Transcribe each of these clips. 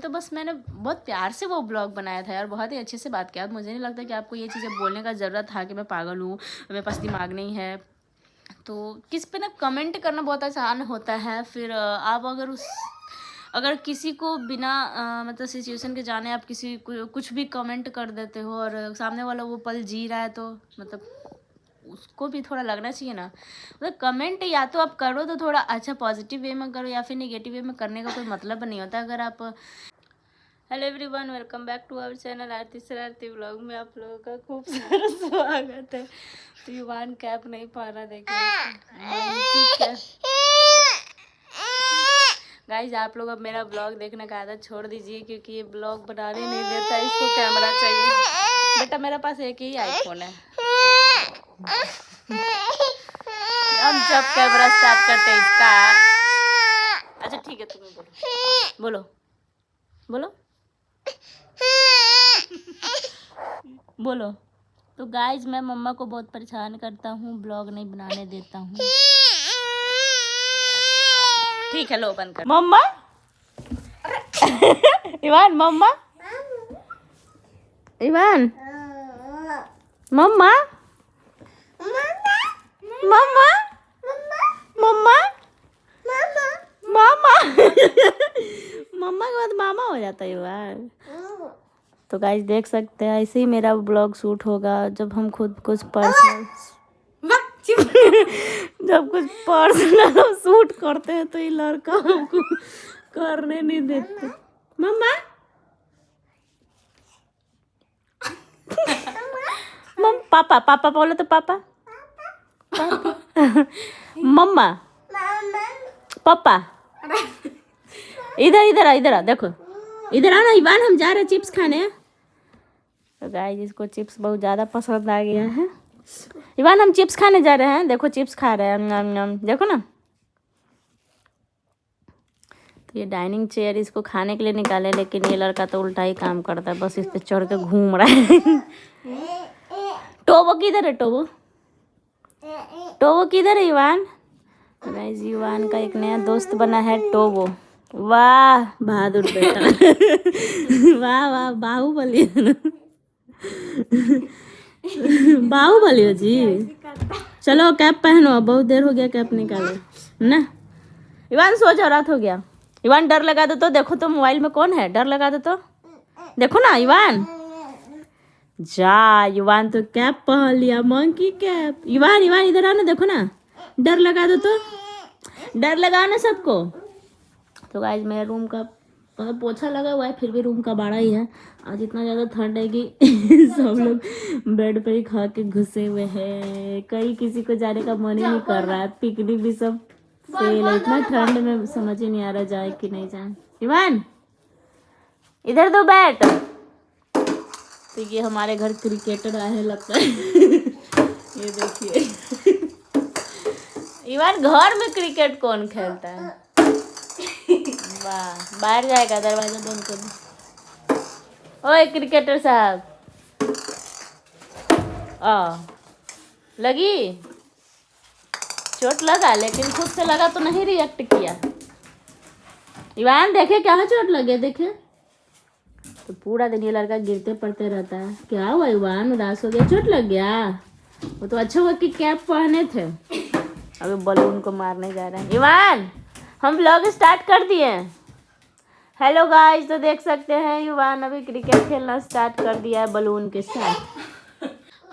तो बस मैंने बहुत प्यार से वो ब्लॉग बनाया था यार, बहुत ही अच्छे से बात किया। मुझे नहीं लगता कि आपको ये चीज़ें बोलने का ज़रूरत था कि मैं पागल हूँ, मेरे पास दिमाग नहीं है। तो किस पे ना कमेंट करना बहुत आसान होता है। फिर आप अगर किसी को बिना मतलब सिचुएशन के जाने आप किसी को कुछ भी कमेंट कर देते हो और सामने वाला वो पल जी रहा है, तो मतलब उसको भी थोड़ा लगना चाहिए ना। मतलब कमेंट या तो आप करो तो थोड़ा अच्छा पॉजिटिव वे में करो, या फिर नेगेटिव वे में करने का कोई मतलब नहीं होता। अगर आप hello everyone, welcome back to our channel Aarti Shararati vlog में आप लोगों का खूब सारा स्वागत है। तो युवान कैप नहीं पा रहा, देखिए गाइज। आप लोग अब मेरा ब्लॉग देखने का आदत छोड़ दीजिए, क्योंकि ये ब्लॉग बनाने नहीं देता, इसको कैमरा चाहिए। बेटा मेरे पास एक ही आईफोन है, हम जब कैमरा स्टार्ट करते इसका। अच्छा ठीक है, तुम्हें बोलो बोलो बोलो। तो गाइज मैं मम्मा को बहुत परेशान करता हूँ, ब्लॉग नहीं बनाने देता हूँ। ठीक है, लो बंद कर। मम्मा इवान, मम्मा इवान, मम्मा मम्मा मम्मा मामा मम्मा के बाद मामा हो जाता है इवान। तो गाइस देख सकते हैं, ऐसे ही मेरा ब्लॉग शूट होगा जब हम खुद कुछ पर्सनल जब कुछ पर्सनल शूट करते हैं तो ये लड़का हमको करने नहीं देते। मम्मा पापा पापा बोलो तो पापा मम्मा पापा। इधर इधर इधर आ, देखो इधर आ ना इवान, हम जा रहे चिप्स खाने। तो गाइस इसको चिप्स बहुत ज़्यादा पसंद आ गया है। इवान हम चिप्स खाने जा रहे हैं, देखो चिप्स खा रहे हैं, नम नम, देखो ना। तो ये डाइनिंग चेयर इसको खाने के लिए निकाले, लेकिन ये लड़का तो उल्टा ही काम करता है, बस इस पे चढ़ के घूम रहा है। टोबो किधर है? टोबो टोबो किधर है इवान? तो गाइस इवान का एक नया दोस्त बना है टोबो। वाह बहादुर बेटा वाह वाह बाहुबली बाहुबली हो जी। चलो कैप पहनो, बहुत देर हो गया कैप निकाले ना। इवान सो जा, रात हो गया। इवान डर लगा दो तो, देखो तो मोबाइल में कौन है, डर लगा दो तो देखो ना इवान। जा इवान तो कैप पहन लिया, मंकी कैप। इवान इवान इधर आओ ना, देखो ना, डर लगा दो तो, डर लगाओ ना सबको। तो गाइस मेरे रूम का पोछा लगा हुआ है, फिर भी रूम का बड़ा ही है। आज इतना ज़्यादा ठंड है कि सब लोग बेड पे ही खा के घुसे हुए हैं, कहीं किसी को जाने का मन ही नहीं कर रहा है। पिकनिक भी सब फेल है, इतना ठंड में समझ ही नहीं आ रहा जाए कि नहीं जाए। इवान इधर दो बैट। तो ये हमारे घर क्रिकेटर आए हैं लगता है ये देखिए इवान घर में क्रिकेट कौन खेलता है? वाह, बाहर जाएगा, दरवाजा बंद कर दो। ओए क्रिकेटर साहब, लगी चोट लगा, लेकिन खुद से लगा तो नहीं रिएक्ट किया। इवान देखे क्या चोट लगे, देखे तो पूरा दिन ये लड़का गिरते पड़ते रहता है। क्या हुआ इवान, उदास हो गया, चोट लग गया? वो तो अच्छा हुआ कि कैप पहने थे। अभी बलून को मारने जा रहे हैं। इवान हम व्लॉग स्टार्ट कर दिए। हेलो गाइस, तो देख सकते हैं युवान अभी क्रिकेट खेलना स्टार्ट कर दिया है बलून के साथ।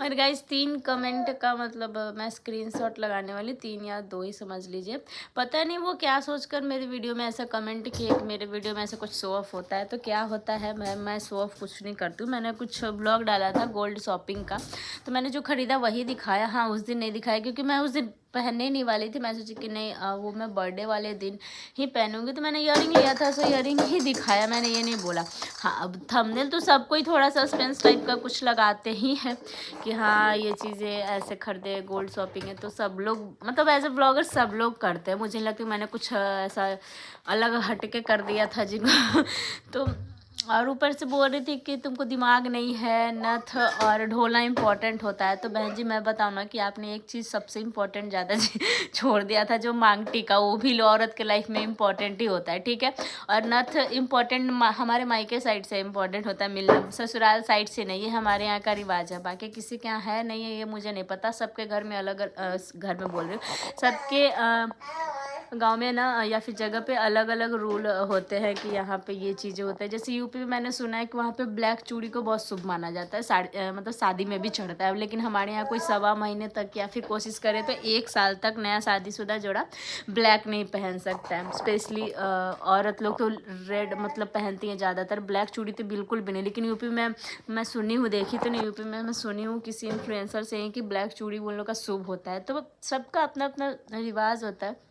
और गाइस 3 कमेंट का मतलब मैं स्क्रीनशॉट लगाने वाली, 3 या 2 ही समझ लीजिए। पता नहीं वो क्या सोचकर मेरे वीडियो में ऐसा कमेंट किए कि मेरे वीडियो में ऐसा कुछ शो ऑफ होता है। तो क्या होता है, मैं शो ऑफ कुछ नहीं करती हूँ। मैंने कुछ ब्लॉग डाला था गोल्ड शॉपिंग का, तो मैंने जो ख़रीदा वही दिखाया। हाँ उस दिन नहीं दिखाया, क्योंकि मैं उस दिन पहनने नहीं वाली थी। मैं सोची कि नहीं वो मैं बर्थडे वाले दिन ही पहनूंगी, तो मैंने ईयरिंग लिया था, सो ईयरिंग ही दिखाया, मैंने ये नहीं बोला। हाँ अब थंबनेल तो सबको ही थोड़ा सस्पेंस टाइप का कुछ लगाते ही हैं कि हाँ ये चीज़ें ऐसे खरीदे, गोल्ड शॉपिंग है, तो सब लोग मतलब एज ए ब्लॉगर सब लोग करते हैं। मुझे नहीं लगता मैंने कुछ ऐसा अलग हटके कर दिया था जिनको तो और ऊपर से बोल रही थी कि तुमको दिमाग नहीं है, नथ और ढोलना इम्पोर्टेंट होता है। तो बहन जी मैं बताऊँ ना कि आपने एक चीज़ सबसे इम्पोर्टेंट ज़्यादा छोड़ दिया था, जो मांग टीका, वो भी औरत के लाइफ में इम्पोर्टेंट ही होता है, ठीक है। और नथ इम्पोर्टेंट हमारे मायके साइड से इम्पोर्टेंट होता है मिलना, ससुराल साइड से नहीं, ये हमारे यहाँ का रिवाज है। बाकी किसी के यहाँ है नहीं है ये मुझे नहीं पता, सबके घर में अलग घर में बोल रही हूँ, सबके गांव में ना या फिर जगह पे अलग अलग रूल होते हैं कि यहाँ पे ये चीज़ें होते हैं। जैसे यूपी में मैंने सुना है कि वहाँ पे ब्लैक चूड़ी को बहुत शुभ माना जाता है, मतलब शादी में भी चढ़ता है। लेकिन हमारे यहाँ कोई 1.25 महीने तक या फिर कोशिश करे तो 1 साल तक नया शादीशुदा जोड़ा ब्लैक नहीं पहन सकता है। स्पेशली औरत लोग तो रेड मतलब पहनती हैं ज़्यादातर, ब्लैक चूड़ी तो बिल्कुल भी नहीं। लेकिन यूपी में मैं सुनी हूँ, देखी तो नहीं, यूपी में मैं सुनी हूँ किसी इन्फ्लुएंसर से कि ब्लैक चूड़ी उन लोग का शुभ होता है। तो सबका अपना अपना रिवाज होता है।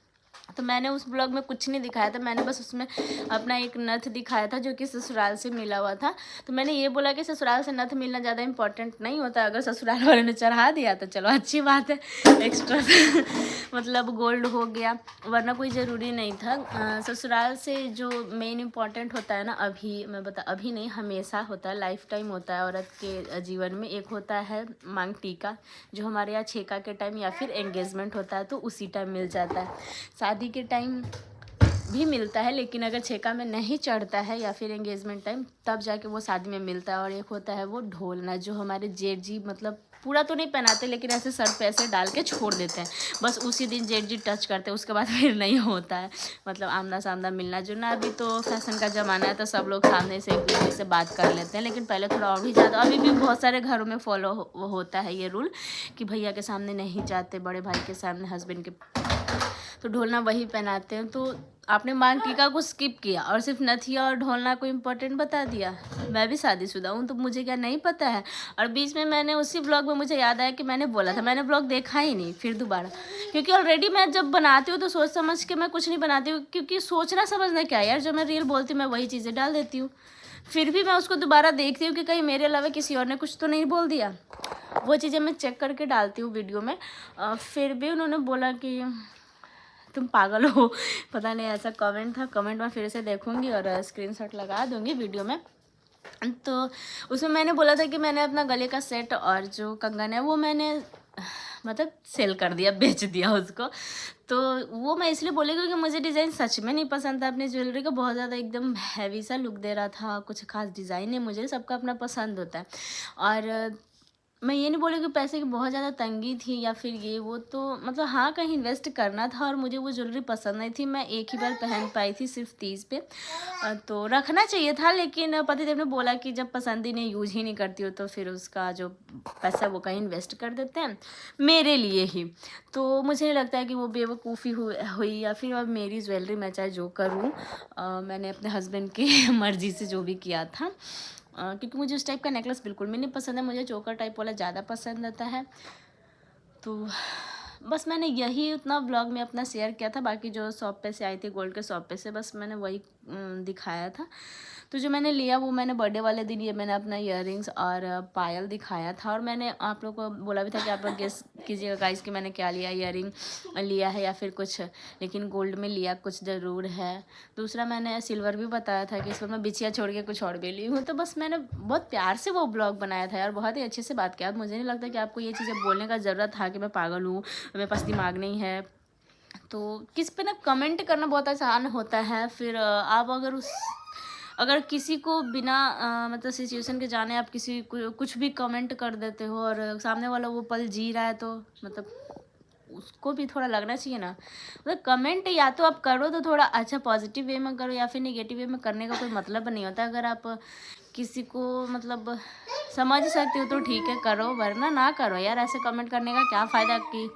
तो मैंने उस ब्लॉग में कुछ नहीं दिखाया था, मैंने बस उसमें अपना एक नथ दिखाया था जो कि ससुराल से मिला हुआ था। तो मैंने ये बोला कि ससुराल से नथ मिलना ज़्यादा इंपॉर्टेंट नहीं होता, अगर ससुराल वाले ने चढ़ा दिया तो चलो अच्छी बात है, एक्स्ट्रा मतलब गोल्ड हो गया, वरना कोई ज़रूरी नहीं था। ससुराल से जो मेन इम्पॉर्टेंट होता है ना, अभी नहीं, हमेशा होता है, लाइफ टाइम होता है औरत के जीवन में। एक होता है मांग टीका, जो हमारे यहाँ छेका के टाइम या फिर एंगेजमेंट होता है तो उसी टाइम मिल जाता है। शादी के टाइम भी मिलता है, लेकिन अगर छेका में नहीं चढ़ता है या फिर एंगेजमेंट टाइम, तब जाके वो शादी में मिलता है। और एक होता है वो ढोलना, जो हमारे जेठ जी मतलब पूरा तो नहीं पहनाते, लेकिन ऐसे सर पे ऐसे डाल के छोड़ देते हैं, बस उसी दिन जेठ जी टच करते हैं, उसके बाद फिर नहीं होता है। मतलब आमना सामना मिलना जुलना, अभी तो फैशन का ज़माना है तो सब लोग सामने से एक दूसरे से बात कर लेते हैं, लेकिन पहले थोड़ा और भी ज़्यादा, अभी भी बहुत सारे घरों में फॉलो होता है ये रूल कि भैया के सामने नहीं जाते, बड़े भाई के सामने, हस्बैंड के, तो ढोलना वही पहनाते हैं। तो आपने मांग टीका को स्किप किया और सिर्फ नथिया और ढोलना को इम्पोर्टेंट बता दिया। मैं भी शादीशुदा हूँ तो मुझे क्या नहीं पता है। और बीच में मैंने उसी ब्लॉग में मुझे याद आया कि मैंने बोला था, मैंने ब्लॉग देखा ही नहीं फिर दोबारा, क्योंकि ऑलरेडी मैं जब बनाती हूँ तो सोच समझ के मैं कुछ नहीं बनाती हूँ, क्योंकि सोचना समझना क्या यार, जो मैं रील बोलती हूँ मैं वही चीज़ें डाल देती हूँ। फिर भी मैं उसको दोबारा देखती हूँ कि कहीं मेरे अलावा किसी और ने कुछ तो नहीं बोल दिया, वो चीज़ें मैं चेक करके डालती हूँ वीडियो में। फिर भी उन्होंने बोला कि तुम पागल हो, पता नहीं ऐसा कमेंट था। कमेंट में फिर से देखूंगी और स्क्रीनशॉट लगा दूंगी वीडियो में। तो उसमें मैंने बोला था कि मैंने अपना गले का सेट और जो कंगन है वो मैंने मतलब सेल कर दिया, बेच दिया उसको। तो वो मैं इसलिए बोली क्योंकि मुझे डिज़ाइन सच में नहीं पसंद था अपनी ज्वेलरी का, बहुत ज़्यादा एकदम हैवी सा लुक दे रहा था, कुछ खास डिज़ाइन नहीं, मुझे सबका अपना पसंद होता है। और मैं ये नहीं बोली कि पैसे की बहुत ज़्यादा तंगी थी या फिर ये वो, तो मतलब हाँ कहीं इन्वेस्ट करना था और मुझे वो ज्वेलरी पसंद नहीं थी, मैं एक ही बार पहन पाई थी सिर्फ 30 पे। तो रखना चाहिए था, लेकिन पतिदेव ने बोला कि जब पसंद ही नहीं, यूज ही नहीं करती हो तो फिर उसका जो पैसा वो कहीं इन्वेस्ट कर देते हैं मेरे लिए ही। तो मुझे नहीं लगता है कि वो बेवकूफ़ी हुई या फिर अब मेरी ज्वेलरी मैं चाहे जो करूँ, मैंने अपने हस्बैंड की मर्ज़ी से जो भी किया था। क्योंकि मुझे उस टाइप का नेकलेस बिल्कुल भी नहीं पसंद है, मुझे चोकर टाइप वाला ज़्यादा पसंद आता है। तो बस मैंने यही उतना ब्लॉग में अपना शेयर किया था, बाकी जो शॉप पे से आई थी गोल्ड के शॉप पे से, बस मैंने वही दिखाया था। तो जो मैंने लिया वो मैंने बर्थडे वाले दिन ये मैंने अपना ईयररिंग्स और पायल दिखाया था। और मैंने आप लोग को बोला भी था कि आप लोग गेस कीजिएगा गाइस कि मैंने क्या लिया, ईयररिंग लिया है या फिर कुछ, लेकिन गोल्ड में लिया कुछ ज़रूर है। दूसरा मैंने सिल्वर भी बताया था कि इस पर मैं बिछिया छोड़ के कुछ और भी ली हूँ। तो बस मैंने बहुत प्यार से वो ब्लॉग बनाया था यार, बहुत ही अच्छे से बात किया। मुझे नहीं लगता कि आपको ये चीज़ें बोलने का ज़रूरत था कि मैं पागल हूँ, मेरे पास दिमाग नहीं है। तो किस पे ना कमेंट करना बहुत आसान होता है, फिर आप अगर किसी को बिना मतलब सिचुएशन के जाने आप किसी को कुछ भी कमेंट कर देते हो और सामने वाला वो पल जी रहा है, तो मतलब उसको भी थोड़ा लगना चाहिए ना। मतलब कमेंट या तो आप करो तो थोड़ा अच्छा पॉजिटिव वे में करो, या फिर नेगेटिव वे में करने का कोई मतलब नहीं होता। अगर आप किसी को मतलब समझ सकते हो तो ठीक है करो, वरना ना करो यार। ऐसे कमेंट करने का क्या फ़ायदा कि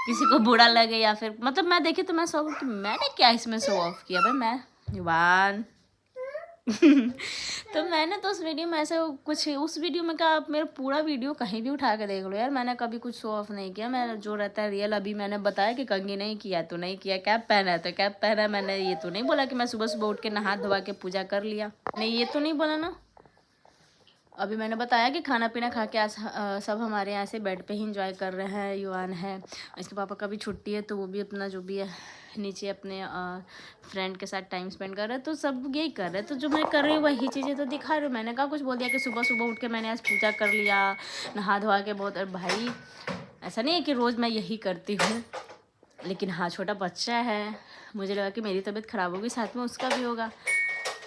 किसी को बुरा लगे, या फिर मतलब मैं देखी तो मैं सोचूं कि मैंने क्या इसमें शो ऑफ किया भाई, मैं युवान तो मैंने तो उस वीडियो में ऐसे कुछ, उस वीडियो में क्या, आप मेरा पूरा वीडियो कहीं भी उठा के देख लो यार, मैंने कभी कुछ शो ऑफ नहीं किया। मैं जो रहता है रियल, अभी मैंने बताया कि कंघी नहीं किया तो नहीं किया, कैप पहना है तो कैप पहना, मैंने ये तो नहीं बोला कि मैं सुबह सुबह उठ के नहा धोवा के पूजा कर लिया, नहीं ये तो नहीं बोला ना। अभी मैंने बताया कि खाना पीना खा के आज सब हमारे यहाँ से बेड पे ही इंजॉय कर रहे हैं। युवान है, इसके पापा का भी छुट्टी है तो वो भी अपना जो भी है नीचे अपने फ्रेंड के साथ टाइम स्पेंड कर रहे हैं। तो सब यही कर रहे हैं, तो जो मैं कर रही हूँ वही चीज़ें तो दिखा रही हूँ। मैंने कहा कुछ बोल दिया कि सुबह सुबह उठ के मैंने आज पूजा कर लिया, नहा धोवा के बहुत। और भाई ऐसा नहीं है कि रोज़ मैं यही करती हूँ, लेकिन हाँ छोटा बच्चा है, मुझे लगा कि मेरी तबीयत ख़राब होगी साथ में उसका भी होगा,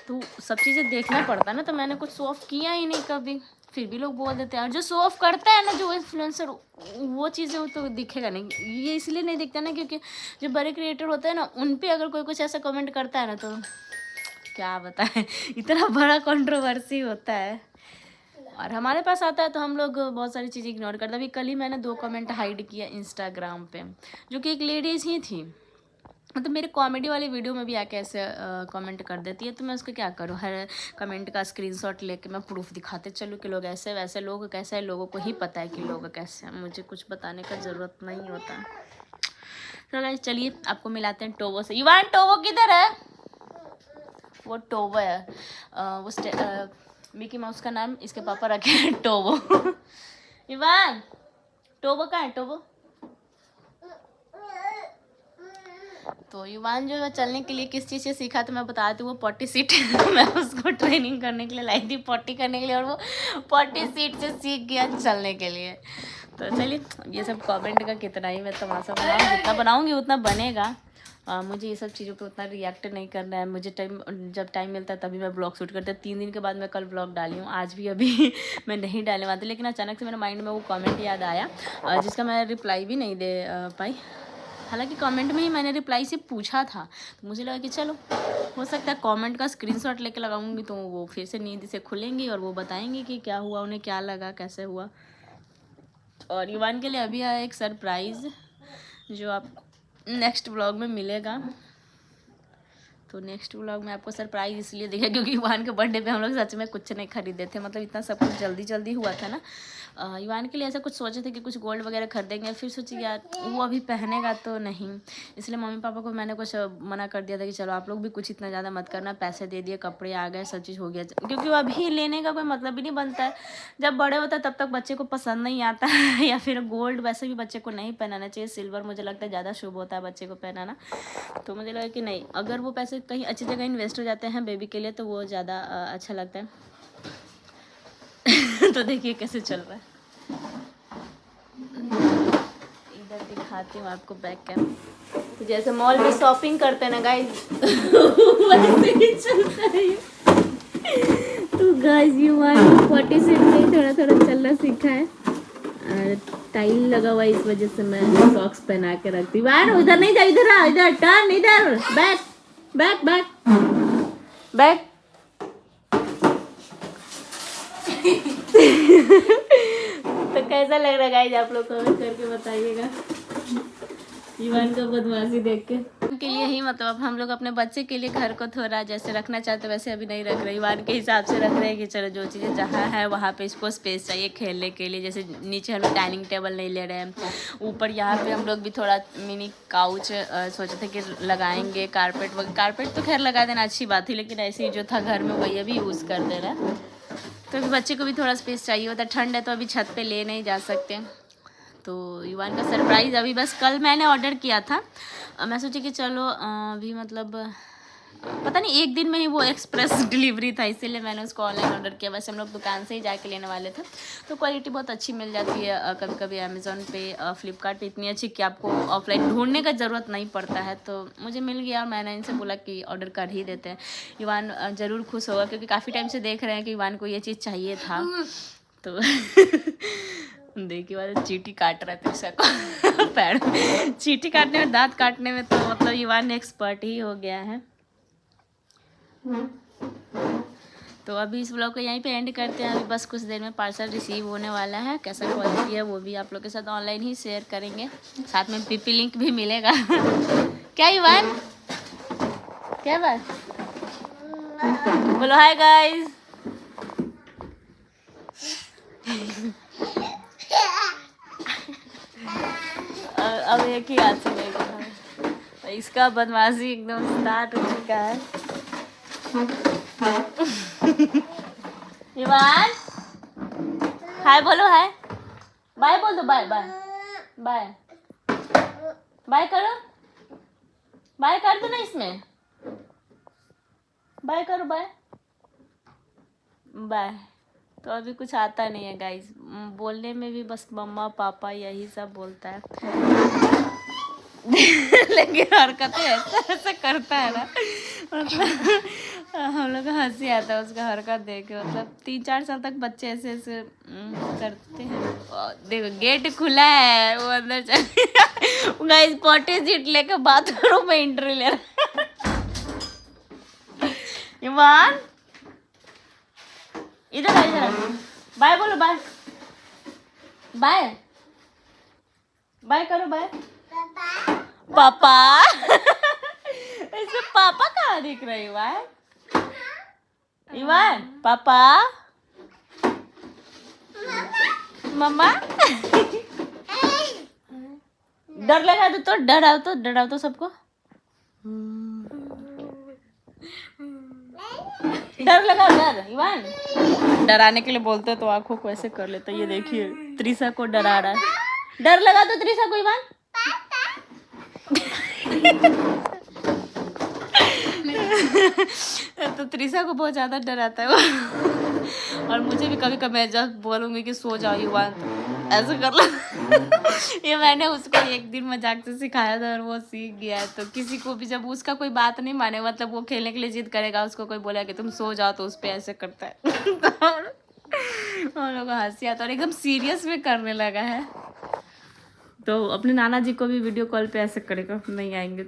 तो सब चीज़ें देखना पड़ता है ना। तो मैंने कुछ शो ऑफ किया ही नहीं कभी, फिर भी लोग बोल देते हैं। और जो शो ऑफ करता है ना, जो इन्फ्लुएंसर, वो चीज़ें वो तो दिखेगा नहीं। ये इसलिए नहीं दिखता ना क्योंकि जो बड़े क्रिएटर होते हैं ना, उन पे अगर कोई कुछ ऐसा कमेंट करता है ना, तो क्या बताएं इतना बड़ा कंट्रोवर्सी होता है। और हमारे पास आता है तो हम लोग बहुत सारी चीज़ें इग्नोर करते हैं। अभी कल ही मैंने 2 कमेंट हाइड किया इंस्टाग्राम पे, जो कि एक लेडीज़ ही थी, मतलब मेरे कॉमेडी वाली वीडियो में भी आके ऐसे कमेंट कर देती है। तो मैं उसको क्या करूँ, हर कमेंट का स्क्रीनशॉट लेके मैं प्रूफ दिखाते चलूँ कि लोग ऐसे वैसे, लोग कैसे है, लोगों को ही पता है कि लोग कैसे हैं, मुझे कुछ बताने का ज़रूरत नहीं होता। तो गाइस चलिए आपको मिलाते हैं टोवो से। युवान टोवो किधर है? वो टोवो है, वो मिकी माउस का नाम इसके पापा रखे हैं टोवो। युवान टोवो कहाँ है? टोवो तो युवान जो है चलने के लिए किस चीज़ से सीखा तो मैं बताती हूँ। वो पॉटी सीट मैं उसको ट्रेनिंग करने के लिए लाई थी, पॉटी करने के लिए, और वो पॉटी सीट से सीख गया चलने के लिए। तो चलिए, ये सब कमेंट का कितना ही मैं तमाशा बनाऊँ, जितना बनाऊँगी उतना बनेगा। मुझे ये सब चीज़ों पे उतना रिएक्ट नहीं करना है। मुझे जब टाइम मिलता है तभी मैं ब्लॉग शूट करती हूँ। 3 दिन के बाद मैं कल ब्लॉग डाली हूँ, आज भी अभी मैं नहीं डालने वाली, लेकिन अचानक से मेरे माइंड में वो कमेंट याद आया जिसका मैं रिप्लाई भी नहीं दे पाई। हालांकि कमेंट में ही मैंने रिप्लाई से पूछा था, तो मुझे लगा कि चलो हो सकता है कमेंट का स्क्रीनशॉट लेके लगाऊंगी तो वो फिर से नींद से खुलेंगी और वो बताएंगे कि क्या हुआ, उन्हें क्या लगा, कैसे हुआ। और युवान के लिए अभी आया एक सरप्राइज़ जो आपको नेक्स्ट ब्लॉग में मिलेगा। तो नेक्स्ट व्लॉग में आपको सरप्राइज़ इसलिए दिखा क्योंकि युवान के बर्थडे पे हम लोग सच में कुछ नहीं खरीदे थे, मतलब इतना सब कुछ जल्दी जल्दी हुआ था ना। युवान के लिए ऐसा कुछ सोचे थे कि कुछ गोल्ड वगैरह खरीदेंगे, फिर सोचे यार वो अभी पहनेगा तो नहीं, इसलिए मम्मी पापा को मैंने कुछ मना कर दिया था कि चलो आप लोग भी कुछ इतना ज़्यादा मत करना, पैसे दे दिए, कपड़े आ गए, सब चीज़ हो गया, क्योंकि अभी लेने का कोई मतलब भी नहीं बनता है। जब बड़े होता है तब तक बच्चे को पसंद नहीं आता है या फिर गोल्ड वैसे भी बच्चे को नहीं पहनाना चाहिए, सिल्वर मुझे लगता है ज़्यादा शुभ होता है बच्चे को पहनाना। तो मुझे लगा कि नहीं, अगर वो पैसे कहीं अच्छी जगह इन्वेस्ट हो जाते हैं बेबी के लिए तो वो ज़्यादा अच्छा लगता है। तो देखिए कैसे चल रहा है, इधर दिखाती हूँ आपको बैक कैमरा। तो जैसे मॉल में शॉपिंग करते हैं ना गाइस वैसे ही चलता है। तो गाइस युवान 40 से थोड़ा थोड़ा चलना सीखा है, टाइल लगा हुआ है इस वजह से मैं सॉक्स पहना के रखती हूँ। यार उधर नहीं जा, इधर आ, इधर टर्न, इधर बैक बैक बैक बैक। तो कैसा लग रहा है गाइस, आप लोग कमेंट करके बताइएगा युवान का बदमाशी देख के लिए ही, मतलब अब हम लोग अपने बच्चे के लिए घर को थोड़ा जैसे रखना चाहते वैसे अभी नहीं रख रहे, युवान के हिसाब से रख रहे हैं कि चलो जो चीज़ें जहाँ है वहाँ पे इसको स्पेस चाहिए खेलने के लिए। जैसे नीचे हम लोग डाइनिंग टेबल नहीं ले रहे हैं, ऊपर यहाँ पे हम लोग भी थोड़ा मिनी काउच सोचे थे कि लगाएंगे, कारपेट तो खैर लगा देना अच्छी बात थी, लेकिन ऐसे ही जो था घर में वही अभी यूज़ कर दे रहा है। तो अभी बच्चे को भी थोड़ा स्पेस चाहिए होता है, ठंड है तो अभी छत पे ले नहीं जा सकते। तो युवान का सरप्राइज़ अभी बस कल मैंने ऑर्डर किया था, मैं सोची कि चलो अभी मतलब पता नहीं 1 दिन में ही वो एक्सप्रेस डिलीवरी था, इसीलिए मैंने उसको ऑनलाइन ऑर्डर किया। वैसे हम लोग दुकान से ही जाके लेने वाले थे, तो क्वालिटी बहुत अच्छी मिल जाती है कभी कभी अमेज़ॉन पे, फ्लिपकार्ट पे इतनी अच्छी कि आपको ऑफलाइन ढूंढने का ज़रूरत नहीं पड़ता है। तो मुझे मिल गया और मैंने इनसे बोला कि ऑर्डर कर ही देते हैं। युवान ज़रूर खुश होगा क्योंकि काफ़ी टाइम से देख रहे हैं कि युवान को ये चीज़ चाहिए था। तो देखिए वाला चींटी काट रहा है पैसा को पैर में, चींटी काटने में, दांत काटने में तो मतलब युवान एक्सपर्ट ही हो गया है। तो अभी इस ब्लॉग को यहीं पे एंड करते हैं। अभी बस कुछ देर में पार्सल रिसीव होने वाला है, कैसा क्वालिटी है वो भी आप लोग के साथ ऑनलाइन ही शेयर करेंगे, साथ में पीपी लिंक भी मिलेगा। क्या युवान, क्या बात, बोलो हाय गाइस। अब एक ही हाथ से लेगा, इसका बदमाशी एकदम स्टार्ट हो चुका है। युवान हाय बोलो, हाय बाय बोल दो, बाय बाय बाय बाय करो, बाय कर दो ना इसमें, बाय करो, बाय बाय। तो अभी कुछ आता नहीं है गाइस, बोलने में भी बस मम्मा पापा यही सब बोलता है। लेकिन हरकतें ऐसा ऐसा करता है ना, मतलब हम लोग को हंसी आता है उसका हरकत देख के। मतलब 3-4 साल तक बच्चे ऐसे ऐसे करते हैं। देखो गेट खुला है, वो अंदर चल गाइस पोटी सीट लेके बाथरूम में एंट्री ले रहा है। ईमान इधर आ, इधर आ। बाय बोलो, बाय बाय बाय करो, बाय पापा। इसमें पापा कहाँ दिख रहे इवान? इवान पापा मम्मा। डर लगा तो डराओ तो सबको। डर लगा, डर इवान डराने के लिए बोलते तो आंखों को ऐसे कर लेता। ये देखिए त्रिशा को डरा रहा है। डर लगा तो त्रिशा को इवान। तो त्रिशा को बहुत ज्यादा डर आता है वो। और मुझे भी कभी कभी मैं जब बोलूंगी कि सो जाओ इवान ऐसे कर लो। ये मैंने उसको एक दिन मजाक से सिखाया था और वो सीख गया है। तो किसी को भी जब उसका कोई बात नहीं माने, मतलब वो खेलने के लिए जिद करेगा, उसको कोई बोला कि तुम सो जाओ तो उस पर ऐसे करता है। तो हम लोग को हंसी आता है और एकदम सीरियस में करने लगा है। तो अपने नाना जी को भी वीडियो कॉल पे ऐसे करेगा, नहीं आएंगे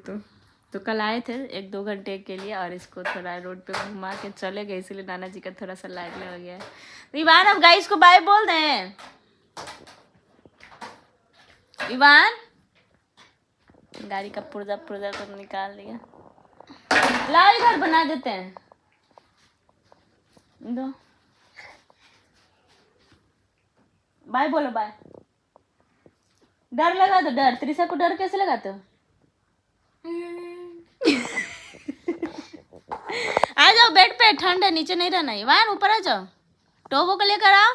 तो कल आए थे 1-2 घंटे के लिए और इसको थोड़ा रोड पे घुमा के चले गए, इसीलिए नाना जी का थोड़ा सा लाइट हो गया है। तो इवान अब गाइस को बाय बोल दें। इवान गाड़ी का पुर्जा तो निकाल दिया। लाओ इधर बना देते हैं दो। बाय बोलो, बाय। डर लगा तो डर, त्रिशा को डर कैसे लगाते हो? आ जाओ बेड पे, ठंड है, नीचे नहीं रहना। इवान ऊपर आ जाओ, टोबो को लेकर आओ।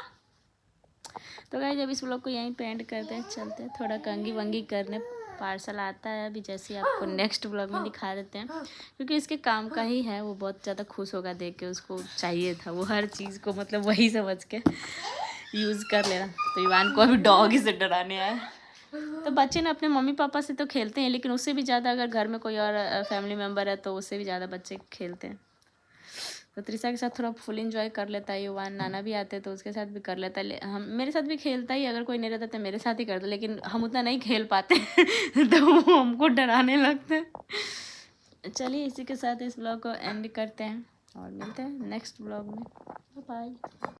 तो गाइस जब इस व्लॉग को यहीं पे एंड करते हैं, चलते हैं थोड़ा कंगी वंगी करने। पार्सल आता है अभी, जैसे आपको नेक्स्ट व्लॉग में दिखा देते हैं, क्योंकि इसके काम का ही है। वो बहुत ज़्यादा खुश होगा देख के, उसको चाहिए था वो हर चीज़ को, मतलब वही समझ के यूज़ कर लेना। तो इवान को अभी डॉग से डराने आया। तो बच्चे ना अपने मम्मी पापा से तो खेलते हैं, लेकिन उससे भी ज़्यादा अगर घर में कोई और फैमिली मेम्बर है तो उससे भी ज़्यादा बच्चे खेलते हैं। तो त्रिशा के साथ थोड़ा फुल एंजॉय कर लेता है युवान। नाना भी आते तो उसके साथ भी कर लेता है। हम मेरे साथ भी खेलता ही, अगर कोई नहीं रहता तो मेरे साथ ही करता, लेकिन हम उतना नहीं खेल पाते। तो वो हमको डराने लगते हैं। चलिए इसी के साथ इस ब्लॉग को एंड करते हैं और मिलते हैं नेक्स्ट ब्लॉग में। बाय।